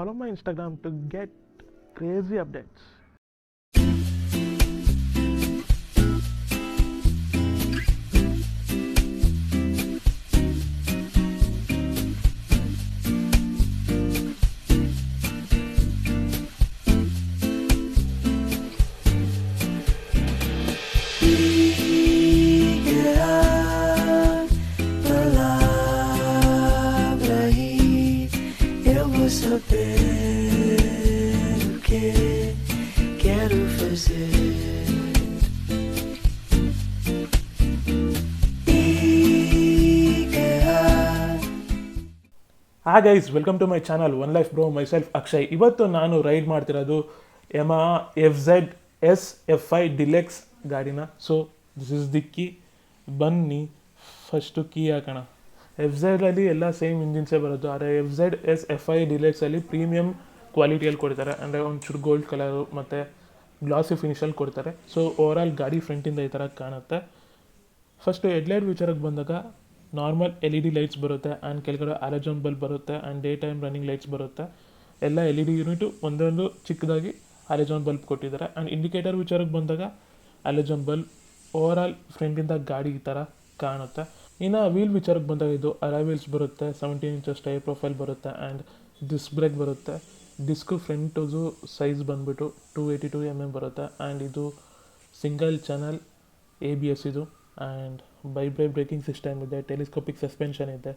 follow my Instagram to get crazy updates. Hi guys, welcome to my channel One Life Bro, myself Akshay. ಇವತ್ತು ನಾನು ride ಮಾಡ್ತಿರೋದು Yamaha FZ-S Fi Deluxe ಗಾಡಿನ. So this is the key. ಬನ್ನಿ first key ಹಾಕೋಣ. FZ-ಅಲ್ಲಿ ಎಲ್ಲ same ಇಂಜಿನ್ಸೇ ಬರೋದು, ಆದರೆ FZ-S Fi Deluxe-ಅಲ್ಲಿ premium ಕ್ವಾಲಿಟಿಯಲ್ಲಿ ಕೊಡ್ತಾರೆ. ಅಂದರೆ ಒಂಚೂರು ಗೋಲ್ಡ್ ಕಲರು ಮತ್ತು ಗ್ಲಾಸಿ ಫಿನಿಷಲ್ಲಿ ಕೊಡ್ತಾರೆ. ಸೊ ಓವರಾಲ್ ಗಾಡಿ ಫ್ರಂಟಿಂದ ಈ ಥರ ಕಾಣುತ್ತೆ. ಫಸ್ಟು ಹೆಡ್ಲೈಟ್ ವಿಚಾರಕ್ಕೆ ಬಂದಾಗ ನಾರ್ಮಲ್ LED ಲೈಟ್ಸ್ ಬರುತ್ತೆ ಆ್ಯಂಡ್ ಕೆಳಗಡೆ ಹ್ಯಾಲೋಜನ್ ಬಲ್ಬ್ ಬರುತ್ತೆ and day time running lights ಬರುತ್ತೆ. ಎಲ್ಲ LED ಯೂನಿಟು ಒಂದೊಂದು ಚಿಕ್ಕದಾಗಿ ಹ್ಯಾಲೋಜನ್ ಬಲ್ಬ್ ಕೊಟ್ಟಿದ್ದಾರೆ. ಆ್ಯಂಡ್ ಇಂಡಿಕೇಟರ್ ವಿಚಾರಕ್ಕೆ ಬಂದಾಗ ಹ್ಯಾಲೋಜನ್ ಬಲ್ಬ್. ಓವರಾಲ್ ಫ್ರಂಟಿಂದ ಗಾಡಿ ಈ ಥರ ಕಾಣುತ್ತೆ. ಇನ್ನು ವೀಲ್ ವಿಚಾರಕ್ಕೆ ಬಂದಾಗ ಇದು ಅಲಾಯ್ ವೀಲ್ಸ್ ಬರುತ್ತೆ, 17 ಇಂಚಸ್ ಟೈರ್ ಪ್ರೊಫೈಲ್ ಬರುತ್ತೆ ಆ್ಯಂಡ್ ಡಿಸ್ಕ್ ಬ್ರೇಕ್ ಬರುತ್ತೆ. ಡಿಸ್ಕು ಫ್ರಂಟು ಸೈಜ್ ಬಂದುಬಿಟ್ಟು 282 mm ಬರುತ್ತೆ ಆ್ಯಂಡ್ ಇದು ಸಿಂಗಲ್ ಚಾನಲ್ ABS ಇದು. ಆ್ಯಂಡ್ ಬ್ರೇಕಿಂಗ್ ಸಿಸ್ಟಮ್ ಇದೆ, ಟೆಲಿಸ್ಕೋಪಿಕ್ ಸಸ್ಪೆನ್ಷನ್ ಇದೆ.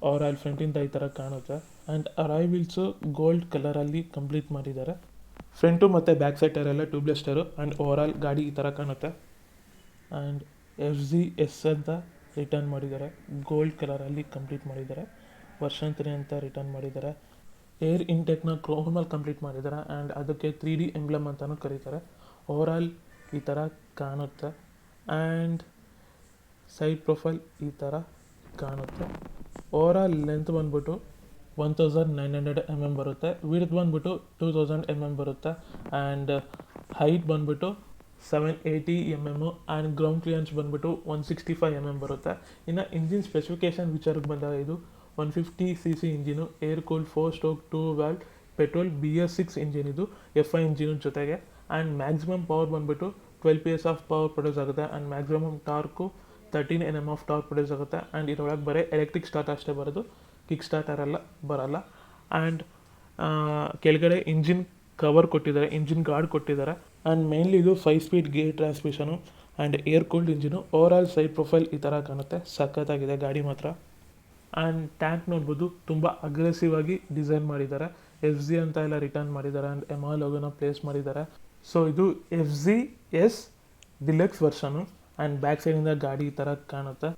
ಓವರಾಲ್ ಫ್ರಂಟಿಂದ ಈ ಥರ ಕಾಣುತ್ತೆ. ಆ್ಯಂಡ್ ಅಲಾಯ್ ವೀಲ್ಸು ಗೋಲ್ಡ್ ಕಲರಲ್ಲಿ ಕಂಪ್ಲೀಟ್ ಮಾಡಿದ್ದಾರೆ. ಫ್ರಂಟು ಮತ್ತು ಬ್ಯಾಕ್ ಸೈಡ್ ಟೈರ್ ಎಲ್ಲ ಟ್ಯೂಬ್ಲೆಸ್ ಟೈರು. ಆ್ಯಂಡ್ ಓವರಾಲ್ ಗಾಡಿ ಈ ಥರ ಕಾಣುತ್ತೆ. ಆ್ಯಂಡ್ FZ-S ಅಂತ ರಿಟರ್ನ್ ಮಾಡಿದ್ದಾರೆ, ಗೋಲ್ಡ್ ಕಲರಲ್ಲಿ ಕಂಪ್ಲೀಟ್ ಮಾಡಿದ್ದಾರೆ. ವರ್ಷನ್ 3 ಅಂತ ರಿಟರ್ನ್ ಮಾಡಿದ್ದಾರೆ. ಏರ್ ಇಂಟೆಕ್ನ ಕ್ರೋಮಲ್ಲಿ ಕಂಪ್ಲೀಟ್ ಮಾಡಿದ್ದಾರೆ ಆ್ಯಂಡ್ ಅದಕ್ಕೆ 3D ಎಂಬ್ಲಮ್ ಅಂತಲೂ ಕರೀತಾರೆ. ಓವರಾಲ್ ಈ ಥರ ಕಾಣುತ್ತೆ. ಆ್ಯಂಡ್ ಸೈಡ್ ಪ್ರೊಫೈಲ್ ಈ ಥರ ಕಾಣುತ್ತೆ. ಓವರಾಲ್ ಲೆಂತ್ ಬಂದ್ಬಿಟ್ಟು 1900 mm ಬರುತ್ತೆ. ವಿಡ್ತ್ ಬಂದ್ಬಿಟ್ಟು 2000 mm ಬರುತ್ತೆ. ಆ್ಯಂಡ್ ಹೈಟ್ ಬಂದ್ಬಿಟ್ಟು 780 mm ಆ್ಯಂಡ್ ಗ್ರೌಂಡ್ ಕ್ಲಿಯರೆನ್ಸ್ ಬಂದ್ಬಿಟ್ಟು 165 mm ಬರುತ್ತೆ. ಇನ್ನು ಇಂಜಿನ್ ಸ್ಪೆಸಿಫಿಕೇಷನ್ ವಿಚಾರಕ್ಕೆ ಬಂದಾಗ ಇದು 150cc engine, air cooled 4-stroke 2-valve petrol BS6 engine ಇದು FI ಇಂಜಿನ್ ಜೊತೆಗೆ. ಆ್ಯಂಡ್ ಮ್ಯಾಕ್ಸಿಮಮ್ ಪವರ್ ಬಂದ್ಬಿಟ್ಟು 12 PS ಆಫ್ ಪವರ್ ಪ್ರೊಡ್ಯೂಸ್ ಆಗುತ್ತೆ. And maximum torque 13 Nm of torque produce ಆಗುತ್ತೆ. ಆ್ಯಂಡ್ ಇದರೊಳಗೆ ಬರೀ ಎಲೆಕ್ಟ್ರಿಕ್ ಸ್ಟಾರ್ಟ್ ಅಷ್ಟೇ ಬರೋದು, ಕಿಕ್ ಸ್ಟಾರ್ಟರೆಲ್ಲ ಬರೋಲ್ಲ. ಆ್ಯಂಡ್ ಕೆಳಗಡೆ ಇಂಜಿನ್ ಕವರ್ ಕೊಟ್ಟಿದ್ದಾರೆ, ಇಂಜಿನ್ ಗಾರ್ಡ್ ಕೊಟ್ಟಿದ್ದಾರೆ. ಆ್ಯಂಡ್ ಮೇನ್ಲಿ ಇದು 5 speed gear transmission and air cooled engine. Overall side profile ಈ ಥರ ಕಾಣುತ್ತೆ, ಸಖತ್ತಾಗಿದೆ ಗಾಡಿ ಮಾತ್ರ. ಆ್ಯಂಡ್ ಟ್ಯಾಂಕ್ ನೋಡ್ಬೋದು, ತುಂಬ ಅಗ್ರೆಸಿವ್ ಆಗಿ ಡಿಸೈನ್ ಮಾಡಿದ್ದಾರೆ. FZ ಅಂತ ಎಲ್ಲ ರಿಟರ್ನ್ ಮಾಡಿದ್ದಾರೆ ಆ್ಯಂಡ್ Yamaha ಲೋಗೋನ ಪ್ಲೇಸ್ ಮಾಡಿದ್ದಾರೆ. ಸೊ ಇದು FZ-S deluxe version. And back ಸೈಡಿಂದ ಗಾಡಿ ಈ ಥರ ಕಾಣುತ್ತೆ.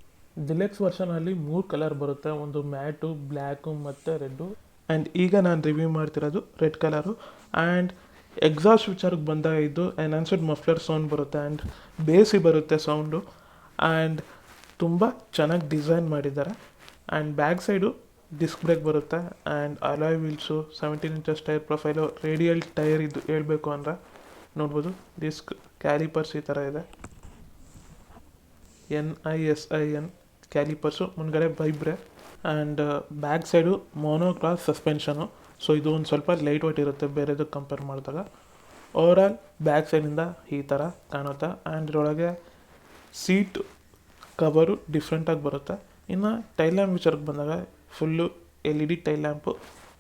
ಡಿಲಕ್ಸ್ ವರ್ಷನಲ್ಲಿ 3 ಕಲರ್ ಬರುತ್ತೆ, ಒಂದು ಮ್ಯಾಟು, ಬ್ಲ್ಯಾಕು ಮತ್ತು ರೆಡ್ಡು. ಆ್ಯಂಡ್ ಈಗ ನಾನು ರಿವ್ಯೂ ಮಾಡ್ತಿರೋದು ರೆಡ್ ಕಲರು. ಆ್ಯಂಡ್ ಎಕ್ಸಾಸ್ಟ್ ವಿಚಾರಕ್ಕೆ ಬಂದಾಗ ಇದು ಎನ್ಹಾನ್ಸ್ಡ್ ಮಫ್ಲರ್ ಸೌಂಡ್ ಬರುತ್ತೆ ಆ್ಯಂಡ್ ಬೇಸಿ ಬರುತ್ತೆ ಸೌಂಡು. ಆ್ಯಂಡ್ ತುಂಬ ಚೆನ್ನಾಗಿ ಡಿಸೈನ್ ಮಾಡಿದ್ದಾರೆ. And back side disc brake ಬರುತ್ತೆ and alloy wheels, 17 inches tyre profile, radial tyre ಇದು ಹೇಳಬೇಕು ಅಂದರೆ ನೋಡ್ಬೋದು. ಡಿಸ್ಕ್ ಕ್ಯಾಲಿಪರ್ಸ್ ಈ ಥರ ಇದೆ, NISIN ಕ್ಯಾಲಿಪರ್ಸು, ಮುಂದ್ಗಡೆ ByBre. And back side mono class suspension. So ಇದು ಒಂದು ಸ್ವಲ್ಪ ಲೈಟ್ ವೇಟ್ ಇರುತ್ತೆ ಬೇರೆದಕ್ಕೆ ಕಂಪೇರ್ ಮಾಡಿದಾಗ. ಓವರಾಲ್ ಬ್ಯಾಕ್ ಸೈಡಿಂದ ಈ ಥರ ಕಾಣುತ್ತೆ. ಆ್ಯಂಡ್ ಇದರೊಳಗೆ ಸೀಟ್ ಕವರು ಡಿಫ್ರೆಂಟಾಗಿ ಬರುತ್ತೆ. ಇನ್ನು ಟೈಲ್ ಲ್ಯಾಂಪ್ ವಿಚಾರಕ್ಕೆ ಬಂದಾಗ full LED tail lamp,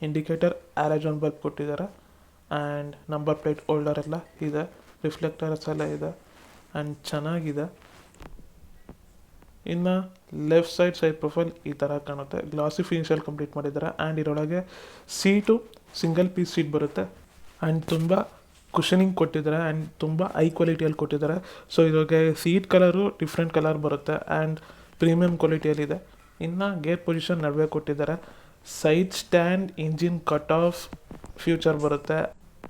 indicator halogen bulb ಕೊಟ್ಟಿದ್ದಾರೆ. ಆ್ಯಂಡ್ ನಂಬರ್ ಪ್ಲೇಟ್ ಹೋಲ್ಡರ್ ಎಲ್ಲ ಇದೆ, ರಿಫ್ಲೆಕ್ಟರ್ಸ್ ಎಲ್ಲ ಇದೆ ಆ್ಯಂಡ್ ಚೆನ್ನಾಗಿದೆ. ಇನ್ನು ಲೆಫ್ಟ್ ಸೈಡ್ ಪ್ರೊಫೈಲ್ ಈ ಥರ ಕಾಣುತ್ತೆ, ಗ್ಲಾಸಿ ಫಿನಿಷಲ್ಲಿ ಕಂಪ್ಲೀಟ್ ಮಾಡಿದ್ದಾರೆ. ಆ್ಯಂಡ್ ಇದರೊಳಗೆ ಸೀಟು ಸಿಂಗಲ್ ಪೀಸ್ ಸೀಟ್ ಬರುತ್ತೆ ಆ್ಯಂಡ್ ತುಂಬ ಕುಷನಿಂಗ್ ಕೊಟ್ಟಿದ್ದಾರೆ ಆ್ಯಂಡ್ ತುಂಬ ಹೈ ಕ್ವಾಲಿಟಿಯಲ್ಲಿ ಕೊಟ್ಟಿದ್ದಾರೆ. ಸೊ ಇದ್ರಾಗೆ ಸೀಟ್ ಕಲರು ಡಿಫ್ರೆಂಟ್ ಕಲರ್ ಬರುತ್ತೆ ಆ್ಯಂಡ್ ಪ್ರೀಮಿಯಂ ಕ್ವಾಲಿಟಿಯಲ್ಲಿದೆ. ಇನ್ನು ಗೇರ್ ಪೊಸಿಷನ್ ನಡುವೆ ಕೊಟ್ಟಿದ್ದಾರೆ. Side stand engine cut off future ಬರುತ್ತೆ.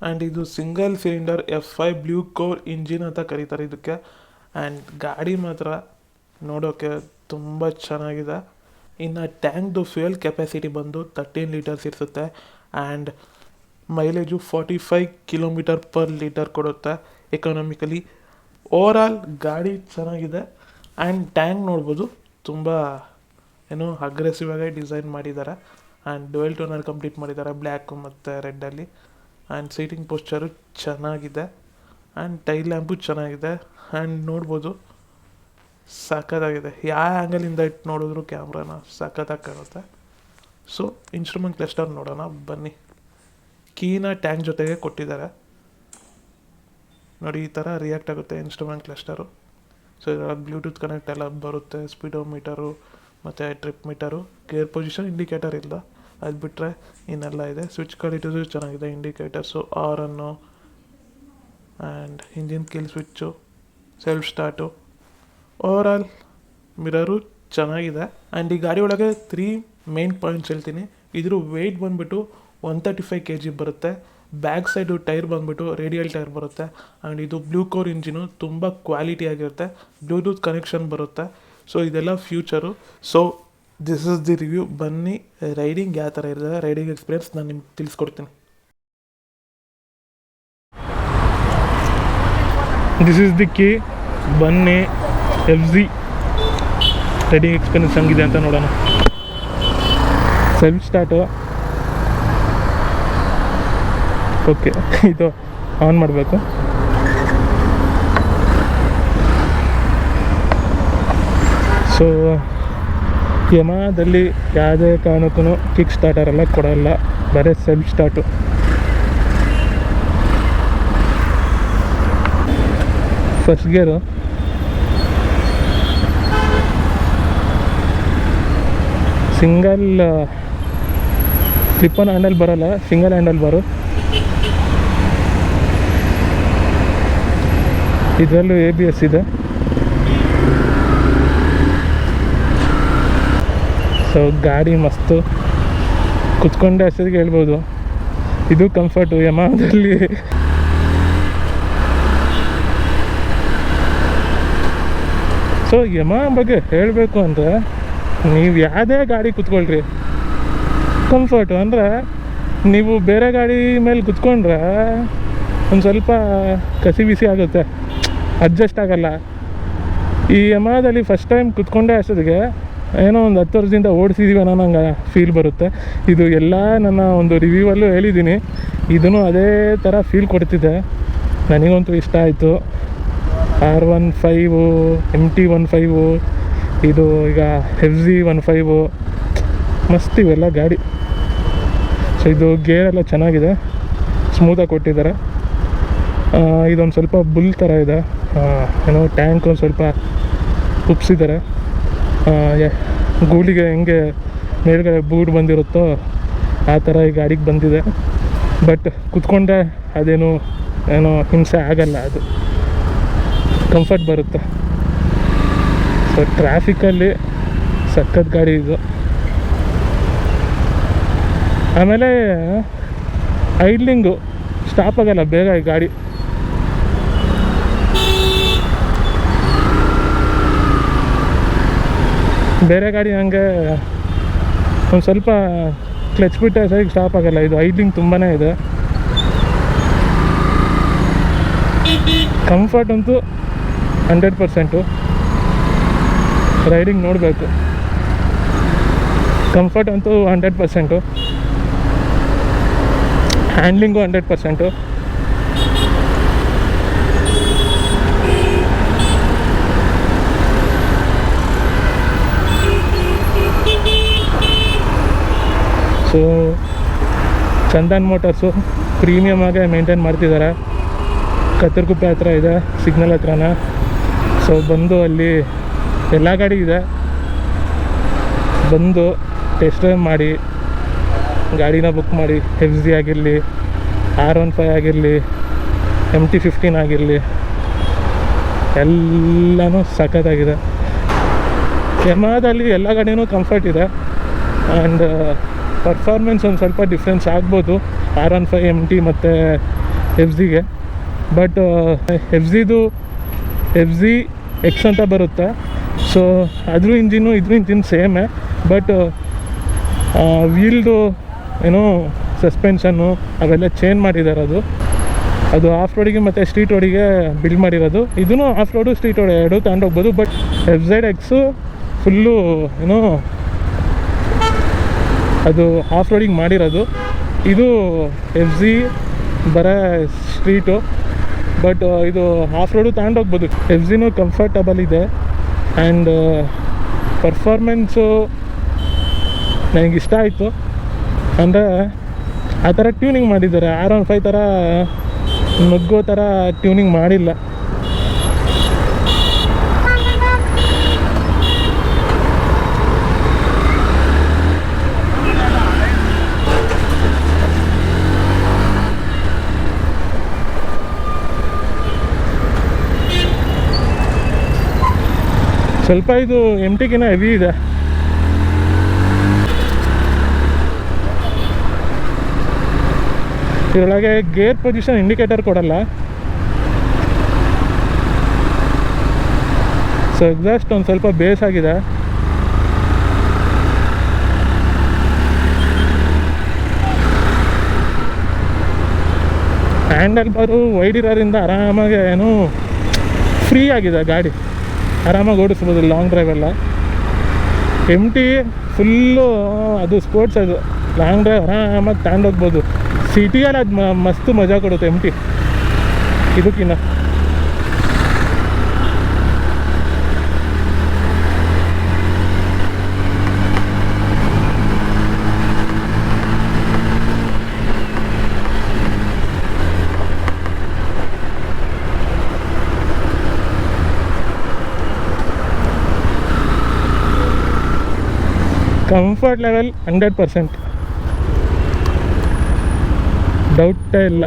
ಆ್ಯಂಡ್ ಇದು single cylinder F5 blue core engine ಅಂತ ಕರೀತಾರೆ ಇದಕ್ಕೆ. ಆ್ಯಂಡ್ ಗಾಡಿ ಮಾತ್ರ ನೋಡೋಕ್ಕೆ ತುಂಬ ಚೆನ್ನಾಗಿದೆ. ಇನ್ನು ಟ್ಯಾಂಕ್ದು ಫ್ಯೂಯಲ್ ಕೆಪಾಸಿಟಿ ಬಂದು 13 ಲೀಟರ್ಸ್ ಇರಿಸುತ್ತೆ ಆ್ಯಂಡ್ ಮೈಲೇಜು 45 km/L ಕೊಡುತ್ತೆ ಎಕಾನಮಿಕಲಿ. ಓವರಾಲ್ ಗಾಡಿ ಚೆನ್ನಾಗಿದೆ. ಆ್ಯಂಡ್ ಟ್ಯಾಂಕ್ ನೋಡ್ಬೋದು, ತುಂಬ ಅಗ್ರೆಸಿವ್ ಆಗಿ ಡಿಸೈನ್ ಮಾಡಿದ್ದಾರೆ. ಆ್ಯಂಡ್ ಡುವೆಲ್ ಟೋನಲ್ಲಿ ಕಂಪ್ಲೀಟ್ ಮಾಡಿದ್ದಾರೆ ಬ್ಲ್ಯಾಕು ಮತ್ತು ರೆಡ್ಡಲ್ಲಿ. ಆ್ಯಂಡ್ ಸೀಟಿಂಗ್ ಪೋಸ್ಚರು ಚೆನ್ನಾಗಿದೆ ಆ್ಯಂಡ್ ಟೈಲ್ ಲ್ಯಾಂಪು ಚೆನ್ನಾಗಿದೆ. ಆ್ಯಂಡ್ ನೋಡ್ಬೋದು ಸಖತ್ತಾಗಿದೆ, ಯಾವ ಆ್ಯಂಗಲಿಂದ ಇಟ್ಟು ನೋಡಿದ್ರು ಕ್ಯಾಮ್ರಾನ ಸಖತ್ತಾಗಿ ಕಾಣುತ್ತೆ. ಸೊ ಇನ್ಸ್ಟ್ರೂಮೆಂಟ್ ಕ್ಲಸ್ಟರ್ ನೋಡೋಣ ಬನ್ನಿ. ಕೀನ ಟ್ಯಾಂಕ್ ಜೊತೆಗೆ ಕೊಟ್ಟಿದ್ದಾರೆ ನೋಡಿ, ಈ ಥರ ರಿಯಾಕ್ಟ್ ಆಗುತ್ತೆ ಇನ್ಸ್ಟ್ರೂಮೆಂಟ್ ಕ್ಲಸ್ಟರು. ಸೊ ಇದರಲ್ಲಿ ಬ್ಲೂಟೂತ್ ಕನೆಕ್ಟ್ ಎಲ್ಲ ಬರುತ್ತೆ, ಸ್ಪೀಡೋಮೀಟರು ಮತ್ತು trip meter, gear position indicator ಇಲ್ಲ, ಅದು ಬಿಟ್ಟರೆ ಇನ್ನೆಲ್ಲ ಇದೆ. ಸ್ವಿಚ್ ಕ್ವಾಲಿಟೀಸು ಚೆನ್ನಾಗಿದೆ, ಇಂಡಿಕೇಟರ್ಸು, ಆರನ್ನು and engine kill switch, self start, overall mirror ಚೆನ್ನಾಗಿದೆ. ಆ್ಯಂಡ್ ಈ ಗಾಡಿ ಒಳಗೆ 3 ಮೇನ್ ಪಾಯಿಂಟ್ಸ್ ಹೇಳ್ತೀನಿ. ಇದ್ರ ವೆಯ್ಟ್ ಬಂದುಬಿಟ್ಟು 135 kg ಬರುತ್ತೆ. ಬ್ಯಾಕ್ ಸೈಡು ಟೈರ್ ಬಂದುಬಿಟ್ಟು ರೇಡಿಯಲ್ ಟೈರ್ ಬರುತ್ತೆ. ಆ್ಯಂಡ್ ಇದು ಬ್ಲೂ ಕೋರ್ ಇಂಜಿನು, ತುಂಬ ಕ್ವಾಲಿಟಿ ಆಗಿರುತ್ತೆ, ಬ್ಲೂಟೂತ್ ಕನೆಕ್ಷನ್ ಬರುತ್ತೆ. ಸೊ ಇದೆಲ್ಲ future. So this is the review. ಬನ್ನಿ ರೈಡಿಂಗ್ ಯಾವ ಥರ ಇರುತ್ತೆ, ರೈಡಿಂಗ್ ಎಕ್ಸ್ಪೀರಿಯನ್ಸ್ ನಾನು ನಿಮ್ಗೆ ತಿಳಿಸ್ಕೊಡ್ತೀನಿ. This is the key. ಬನ್ನಿ FZ ರೈಡಿಂಗ್ ಎಕ್ಸ್ಪೀರಿಯನ್ಸ್ ಹಂಗಿದೆ ಅಂತ ನೋಡೋಣ. ಸೆಲ್ಫ್ ಸ್ಟಾರ್ಟು, ಓಕೆ, ಇದು ಆನ್ ಮಾಡಬೇಕು. ಸೊ ಯಮಾದಲ್ಲಿ ಯಾವುದೇ ಕಾರಣಕ್ಕೂ ಕಿಕ್ ಸ್ಟಾರ್ಟರೆಲ್ಲ ಕೊಡೋಲ್ಲ, ಬರೀ ಸೆಲ್ಫ್ ಸ್ಟಾರ್ಟು. ಫಸ್ಟ್ ಗೇರು, ಸಿಂಗಲ್ ಕ್ಲಿಪ್ಪನ್ ಹ್ಯಾಂಡಲ್ ಬರೋಲ್ಲ, ಸಿಂಗಲ್ ಹ್ಯಾಂಡಲ್ ಬಾರು. ಇದರಲ್ಲೂ ABS ಇದೆ. ಸೊ ಗಾಡಿ ಮಸ್ತು, ಕುತ್ಕೊಂಡೆ ಅಷ್ಟೊತ್ತಿಗೆ ಹೇಳ್ಬೋದು. ಇದು ಕಂಫರ್ಟು ಯಮಾದಲ್ಲಿ. ಸೊ ಯಮಾ ಬಗ್ಗೆ ಹೇಳಬೇಕು ಅಂದರೆ, ನೀವು ಯಾವುದೇ ಗಾಡಿ ಕುತ್ಕೊಳ್ರಿ ಕಂಫರ್ಟು. ಅಂದರೆ ನೀವು ಬೇರೆ ಗಾಡಿ ಮೇಲೆ ಕುತ್ಕೊಂಡ್ರೆ ಒಂದು ಸ್ವಲ್ಪ ಕಸಿ ಬಿಸಿ ಆಗುತ್ತೆ, ಅಡ್ಜಸ್ಟ್ ಆಗಲ್ಲ. ಈ ಯಮಾದಲ್ಲಿ ಫಸ್ಟ್ ಟೈಮ್ ಕುತ್ಕೊಂಡೆ ಅಷ್ಟೊತ್ತಿಗೆ ಏನೋ ಒಂದು 10 ವರ್ಷದಿಂದ ಓಡಿಸಿದ್ದೀವಿ ಅನ್ನೋ ನಂಗೆ ಫೀಲ್ ಬರುತ್ತೆ. ಇದು ಎಲ್ಲ ನನ್ನ ಒಂದು ರಿವ್ಯೂವಲ್ಲೂ ಹೇಳಿದ್ದೀನಿ, ಇದೂ ಅದೇ ಥರ ಫೀಲ್ ಕೊಡ್ತಿದೆ. ನನಗಂತೂ ಇಷ್ಟ ಆಯಿತು. R15, MT15, ಇದು ಈಗ FZ15 ಮಸ್ತ್ ಇವೆಲ್ಲ ಗಾಡಿ. ಸೊ ಇದು ಗೇರೆಲ್ಲ ಚೆನ್ನಾಗಿದೆ, ಸ್ಮೂತಾಗಿ ಕೊಟ್ಟಿದ್ದಾರೆ. ಇದೊಂದು ಸ್ವಲ್ಪ ಬುಲ್ ಥರ ಇದೆ, ಏನೋ ಟ್ಯಾಂಕ್ ಒಂದು ಸ್ವಲ್ಪ ಉಪ್ಸಿದ್ದಾರೆ. ಗೂಳಿಗೆ ಹೆಂಗೆ ಮೇಲ್ಗಡೆ ಬೂಟ್ ಬಂದಿರುತ್ತೋ ಆ ಥರ ಈ ಗಾಡಿಗೆ ಬಂದಿದೆ. ಬಟ್ ಕುತ್ಕೊಂಡ್ರೆ ಅದೇನು ಏನೋ ಹಿಂಸೆ ಆಗಲ್ಲ, ಅದು ಕಂಫರ್ಟ್ ಬರುತ್ತೆ. ಸೊ ಟ್ರಾಫಿಕಲ್ಲಿ ಸಖತ್ ಗಾಡಿ ಇದು. ಆಮೇಲೆ ಐಡ್ಲಿಂಗು ಸ್ಟಾಪ್ ಆಗಲ್ಲ ಬೇಗ ಈ ಗಾಡಿ. ಬೇರೆ ಗಾಡಿ ಹಂಗೆ ಒಂದು ಸ್ವಲ್ಪ ಕ್ಲಚ್ ಬಿಟ್ಟರೆ ಸರಿಗೆ ಸ್ಟಾಪ್ ಆಗಲ್ಲ, ಇದು ಐಡ್ಲಿಂಗ್ ತುಂಬಾ ಇದೆ. ಕಂಫರ್ಟ್ ಅಂತೂ 100%. ರೈಡಿಂಗ್ ನೋಡಬೇಕು, ಕಂಫರ್ಟ್ ಅಂತೂ 100%, handling 100%. So Chandan motors premium ಆಗಿ ಮೇಂಟೈನ್ ಮಾಡ್ತಿದ್ದಾರೆ. ಕತ್ತರ್ಗುಪ್ಪೆ ಹತ್ರ ಇದೆ, ಸಿಗ್ನಲ್ ಹತ್ರನ. ಸೊ ಬಂದು ಅಲ್ಲಿ ಎಲ್ಲ ಗಾಡಿ ಇದೆ, ಬಂದು ಟೆಸ್ಟ್ ಡ್ರೈವ್ ಮಾಡಿ ಗಾಡಿನ ಬುಕ್ ಮಾಡಿ. FZ ಆಗಿರಲಿ, R15 ಆಗಿರಲಿ, MT15 ಆಗಿರಲಿ, ಎಲ್ಲನೂ ಸಖತ್ತಾಗಿದೆ. ಯಮಾದಲ್ಲಿ ಎಲ್ಲ ಗಾಡಿನೂ ಕಂಫರ್ಟ್ ಇದೆ. ಆ್ಯಂಡ್ ಪರ್ಫಾರ್ಮೆನ್ಸ್ ಒಂದು ಸ್ವಲ್ಪ ಡಿಫ್ರೆನ್ಸ್ ಆಗ್ಬೋದು R15, MT ಮತ್ತು FZಗೆ. ಬಟ್ FZ-X ಅಂತ ಬರುತ್ತೆ. ಸೊ ಅದ್ರ ಇಂಜಿನು ಇದ್ರ ಇಂಜಿನ್ ಸೇಮೇ. ಬಟ್ ವೀಲ್ದು ಏನೋ ಸಸ್ಪೆನ್ಷನ್ನು ಅವೆಲ್ಲ ಚೇಂಜ್ ಮಾಡಿದ್ದಾರೆ. ಅದು ಆಫ್ ರೋಡಿಗೆ ಮತ್ತು ಸ್ಟ್ರೀಟ್ ರೋಡಿಗೆ ಬಿಲ್ಡ್ ಮಾಡಿರೋದು. ಇದೂ ಆಫ್ ರೋಡು ಸ್ಟ್ರೀಟ್ ರೋಡ್ ಎರಡೂ ತಗೊಂಡೋಗ್ಬೋದು. ಬಟ್ FZ-X ಫುಲ್ಲು ಏನೋ ಅದು ಆಫ್ ರೋಡಿಂಗ್ ಮಾಡಿರೋದು. ಇದು FZ ಬರೋ ಸ್ಟ್ರೀಟು, ಬಟ್ ಇದು ಆಫ್ ರೋಡು ತಗೊಂಡೋಗ್ಬೋದು. FZನೂ ಕಂಫರ್ಟಬಲ್ ಇದೆ ಆ್ಯಂಡ್ ಪರ್ಫಾರ್ಮೆನ್ಸು ನನಗಿಷ್ಟ ಆಯಿತು. ಅಂದರೆ ಆ ಥರ ಟ್ಯೂನಿಂಗ್ ಮಾಡಿದ್ದಾರೆ, R15 ಥರ ನುಗ್ಗೋ ಥರ ಟ್ಯೂನಿಂಗ್ ಮಾಡಿಲ್ಲ. ಸ್ವಲ್ಪ ಇದು MTಗಿನ ಹೆವಿ ಇದೆ. ಇದರೊಳಗೆ ಗೇರ್ ಪೊಸಿಷನ್ ಇಂಡಿಕೇಟರ್ ಕೊಡಲ್ಲ. ಸೊ ಎಕ್ಸಾಸ್ಟ್ ಒಂದು ಸ್ವಲ್ಪ ಬೇಸ್ ಆಗಿದೆ. ಹ್ಯಾಂಡಲ್ ಬಾರು ವೈಡ್ ಇರೋದ್ರಿಂದ ಆರಾಮಾಗಿ ಏನು ಫ್ರೀ ಆಗಿದೆ ಗಾಡಿ, ಆರಾಮಾಗಿ ಓಡಿಸ್ಬೋದು ಲಾಂಗ್ ಡ್ರೈವೆಲ್ಲ. MT ಫುಲ್ಲು ಅದು ಸ್ಪೋರ್ಟ್ಸ್, ಅದು ಲಾಂಗ್ ಡ್ರೈವ್ ಆರಾಮಾಗಿ ತಗೊಂಡೋಗ್ಬೋದು. ಸಿಟಿಯಲ್ಲಿ ಅದು ಮಸ್ತು ಮಜಾ ಕೊಡುತ್ತೆ MT ಇದಕ್ಕಿನ್ನ. ಕಂಫರ್ಟ್ ಲೆವೆಲ್ 100%, ಡೌಟೇ ಇಲ್ಲ.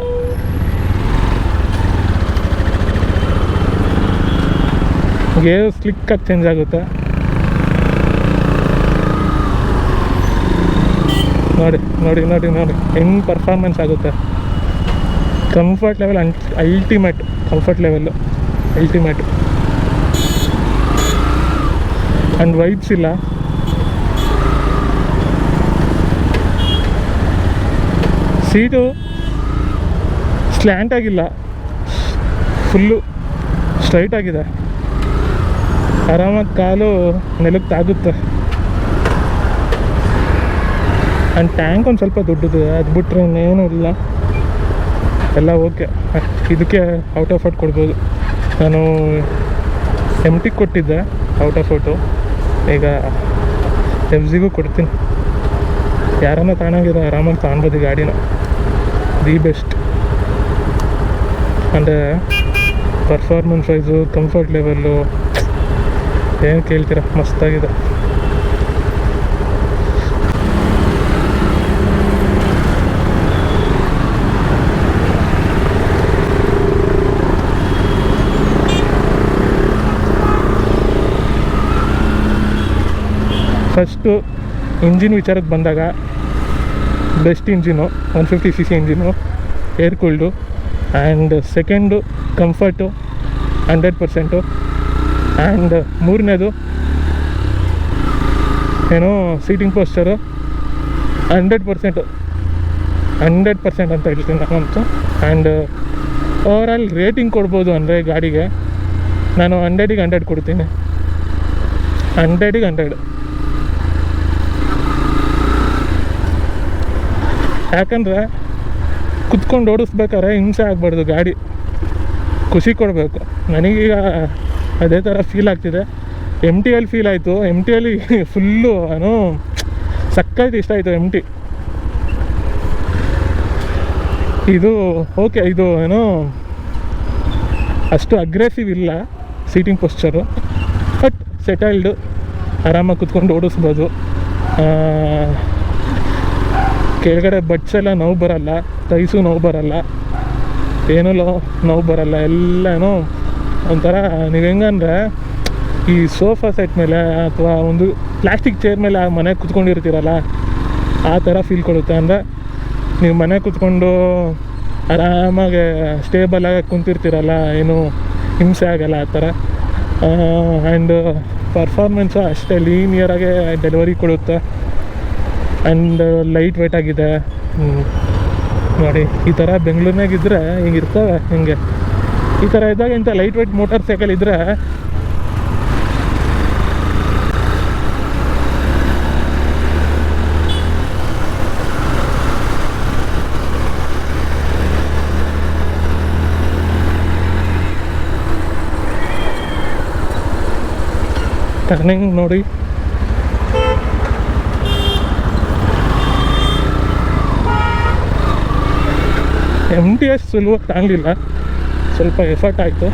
ಗೇರ್ ಸ್ಲಿಕ್ಕಾಗಿ ಚೇಂಜ್ ಆಗುತ್ತೆ ನೋಡಿ ನೋಡಿ ನೋಡಿ ನೋಡಿ ಹೆಂಗೆ ಪರ್ಫಾರ್ಮೆನ್ಸ್ ಆಗುತ್ತೆ. Comfort level ultimate, comfort level ultimate. And vibes ಇಲ್ಲ. ಸೀಟು ಸ್ಲ್ಯಾಂಟ್ ಆಗಿಲ್ಲ, ಫುಲ್ಲು ಸ್ಟ್ರೈಟ್ ಆಗಿದೆ. ಆರಾಮಾಗಿ ಕಾಲು ನೆಲಕ್ಕೆ ತಾಗುತ್ತೆ. ಆ್ಯಂಡ್ ಟ್ಯಾಂಕ್ ಒಂದು ಸ್ವಲ್ಪ ದೊಡ್ಡದು, ಅದು ಬಿಟ್ಟರೆ ಇನ್ನೇನೂ ಇಲ್ಲ, ಎಲ್ಲ ಓಕೆ. ಇದಕ್ಕೆ ಔಟ್ ಆಫ್ ಔಟ್ ಕೊಡ್ಬೋದು. ನಾನು MT ಕೊಟ್ಟಿದ್ದೆ ಔಟ್ ಆಫ್ ಔಟು, ಈಗ FZಗೂ ಕೊಡ್ತೀನಿ. ಯಾರನ್ನ ತಾನಾಗಿರೋ ಆರಾಮಾಗಿ ತಗೊಳ್ಬೋದು ಈ ಗಾಡಿನ. ದಿ ಬೆಸ್ಟ್ ಅಂದರೆ ಪರ್ಫಾರ್ಮೆನ್ಸ್ ವೈಸು, ಕಂಫರ್ಟ್ ಲೆವೆಲ್ಲು ಏನು ಕೇಳ್ತೀರಾ, ಮಸ್ತಾಗಿದೆ. ಫಸ್ಟು ಇಂಜಿನ್ ವಿಚಾರಕ್ಕೆ ಬಂದಾಗ, best engine 150cc engine, air cooled. And second comfort 100%. And ಮೂರನೇದು ಏನೋ ಸೀಟಿಂಗ್ ಪೋಸ್ಚರು 100% ಅಂತ ಹೇಳ್ತೀನಿ ನಾನಂತೂ. ಆ್ಯಂಡ್ ಓವರಾಲ್ ರೇಟಿಂಗ್ ಕೊಡ್ಬೋದು ಅಂದರೆ ಗಾಡಿಗೆ ನಾನು 100ಗೆ 100 ಕೊಡ್ತೀನಿ. 100ಗೆ 100. ಯಾಕಂದರೆ ಕುತ್ಕೊಂಡು ಓಡಿಸ್ಬೇಕಾದ್ರೆ ಹಿಂಸೆ ಆಗಬಾರ್ದು, ಗಾಡಿ ಖುಷಿ ಕೊಡಬೇಕು. ನನಗೀಗ ಅದೇ ಥರ ಫೀಲ್ ಆಗ್ತಿದೆ. MTಯಲ್ಲಿ ಫೀಲ್ ಆಯಿತು. MTಯಲ್ಲಿ ಫುಲ್ಲು ಏನೋ ಸಕ್ಕತ್ತು ಇಷ್ಟ ಆಯಿತು MT. ಇದು ಓಕೆ, ಇದು ಏನೋ ಅಷ್ಟು ಅಗ್ರೆಸಿವ್ ಇಲ್ಲ ಸೀಟಿಂಗ್ ಪೋಸ್ಚರು, ಬಟ್ ಸೆಟಲ್ಡು, ಆರಾಮಾಗಿ ಕುತ್ಕೊಂಡು ಓಡಿಸ್ಬೋದು. ಕೆಳಗಡೆ ಬಡ್ಸ್ ಎಲ್ಲ ನೋವು ಬರಲ್ಲ, ತೈಸು ನೋವು ಬರಲ್ಲ, ಏನೂ ನೋವು ಬರಲ್ಲ. ಎಲ್ಲನೂ ಒಂಥರ ನೀವು ಹೆಂಗಂದರೆ ಈ ಸೋಫಾ ಸೆಟ್ ಮೇಲೆ ಅಥವಾ ಒಂದು ಪ್ಲಾಸ್ಟಿಕ್ ಚೇರ್ ಮೇಲೆ ಮನೆಗೆ ಕುತ್ಕೊಂಡಿರ್ತೀರಲ್ಲ, ಆ ಥರ ಫೀಲ್ ಕೊಡುತ್ತೆ. ಅಂದರೆ ನೀವು ಮನೆಗೆ ಕುತ್ಕೊಂಡು ಆರಾಮಾಗಿ ಸ್ಟೇಬಲಾಗಿ ಕುಂತಿರ್ತೀರಲ್ಲ, ಏನು ಹಿಂಸೆ ಆಗಲ್ಲ ಆ ಥರ. ಆ್ಯಂಡ್ ಪರ್ಫಾರ್ಮೆನ್ಸು ಅಷ್ಟೇ ಲೀನಿಯರಾಗೆ ಡೆಲಿವರಿ ಕೊಡುತ್ತೆ. ಆ್ಯಂಡ್ ಲೈಟ್ ವೆಯ್ಟ್ ಆಗಿದೆ ನೋಡಿ. ಈ ಥರ ಬೆಂಗಳೂರಿನಾಗಿದ್ದರೆ ಹಿಂಗಿರ್ತವೆ, ಹಿಂಗೆ ಈ ಥರ ಇದ್ದಾಗ ಇಂಥ ಲೈಟ್ ವೆಯ್ಟ್ ಮೋಟರ್ ಸೈಕಲ್ ಇದ್ದರೆ ಟರ್ನಿಂಗ್ ನೋಡಿ, MTS ಸುಲಭ ತಾಗಲಿಲ್ಲ, ಸ್ವಲ್ಪ ಎಫರ್ಟ್ ಆಯಿತು.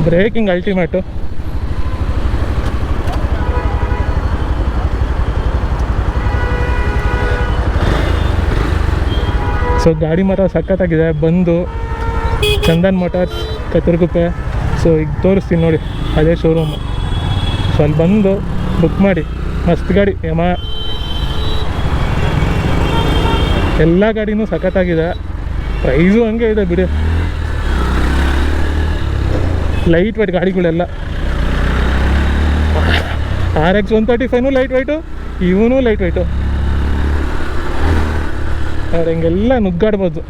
Breaking ultimate. ಸೊ ಗಾಡಿ ಮಾತ್ರ ಸಖತ್ತಾಗಿದೆ. ಬಂದು ಚಂದನ್ ಮೋಟಾರ್ಸ್ ಕತ್ತರಗುಪ್ಪೆ. ಸೊ ಈಗ ತೋರಿಸ್ತೀನಿ ನೋಡಿ, ಅದೇ ಶೋರೂಮು. ಸೊ ಅಲ್ಲಿ ಬಂದು ಬುಕ್ ಮಾಡಿ. ಮಸ್ತ್ ಗಾಡಿ, ಯಮಾ ಎಲ್ಲ ಗಾಡಿನೂ ಸಖತ್ತಾಗಿದೆ. ಪ್ರೈಸು ಹಂಗೆ ಇದೆ ಬಿಡಿ. ಲೈಟ್ ವೆಯ್ಟ್ ಗಾಡಿಗಳೆಲ್ಲ. RX 135 ಲೈಟ್ ವೆಯ್ಟು, ಇವನು ಲೈಟ್ ವೆಯ್ಟು. ಅವ್ರು ಹಿಂಗೆಲ್ಲ ನುಗ್ಗಾಡ್ಬೋದು.